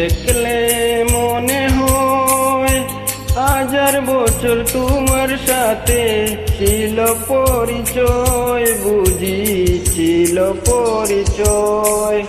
দেখলে মনে হয় হাজার বছর তোমার সাথে ছিল পরিচয়, বুঝি ছিল পরিচয়।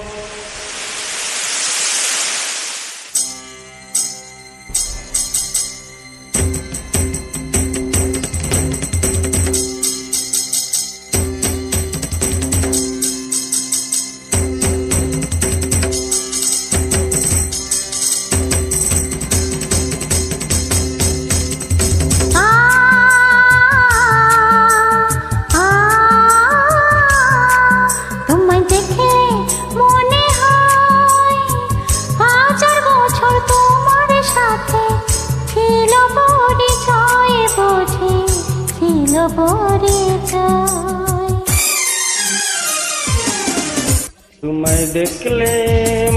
তোমায় দেখলে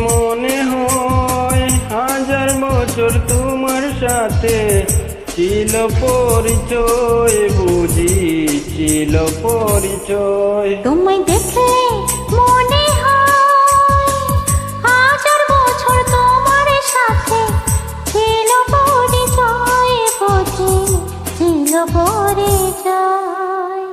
মনে হয় হাজার বছর তোমার সাথে ছিল পরিচয়, বুঝি ছিল পরিচয়। তোমায় দেখলে মনে হয় হাজার বছর তোমার সাথে ছিল পরিচয়, বুঝি ছিল পরিচয়।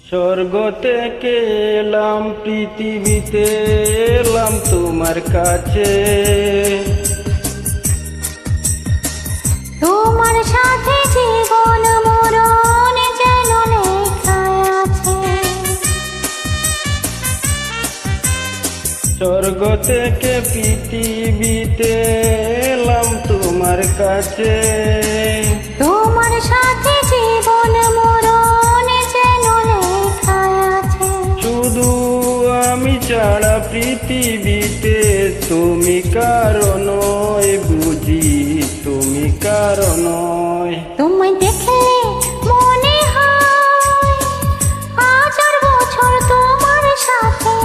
স্বর্গ থেকে এলাম পৃথিবীতে, এলাম তোমার কাছে, তোমার সাথে জীবন মরণ যেন লেখা আছে। স্বর্গ থেকে পৃথিবীতে এলাম তোমার কাছে, তোমার সাথে জীবন মরণ যেন লেখা আছে। শুধু আমি ছাড়া পৃথিবীতে তুমি কারণ, বুঝি তুমি কারণ। তোমায় দেখলে মনে হয় হাজার বছর তোমার সাথে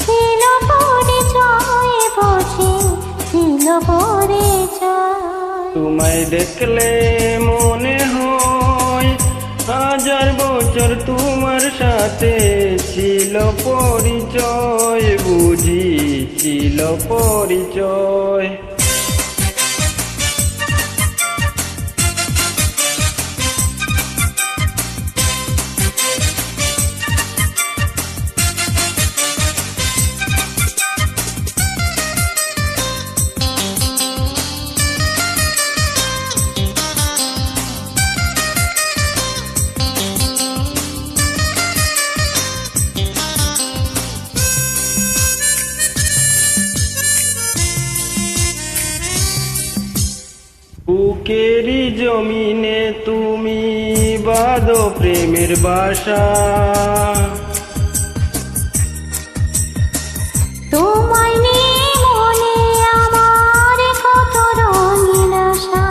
ছিল পরিচয়, বুঝি ছিল পরিচয়। তোমায় দেখলে মনে হয় হাজার বছর তোমার সাথে ছিল পরিচয়, বুঝি ছিল পরিচয়। বুকেরই জমিনে তুমি বাঁধো প্রেমের বাসা, তোমায় নিয়ে মনে আমার কত রঙিন আশা।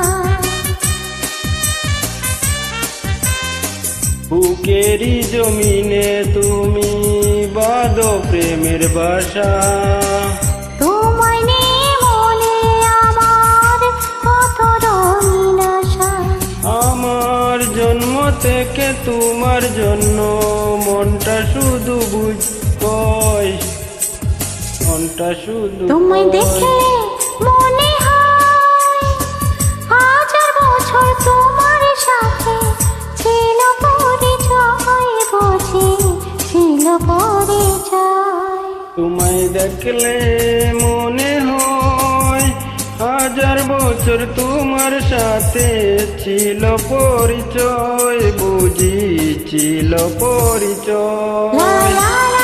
বুকেরই জমিনে তুমি বাঁধো প্রেমের বাসা, তোমায় নিয়ে মনে আমার কত রঙিন আশা। আমার জন্ম থেকে তোমার জন্য মনটা শুধু কয়, মনটা শুধু তোমায় দেখলে মনে হয় হাজার বছর তোমার সাথে ছিল পরিচয়, বুঝি ছিল পরিচয়। তোমায় দেখলে মনে হয় হাজার বছর তোমার সাথে ছিল পরিচয়, বুঝি ছিল পরিচয়। লা লা লা।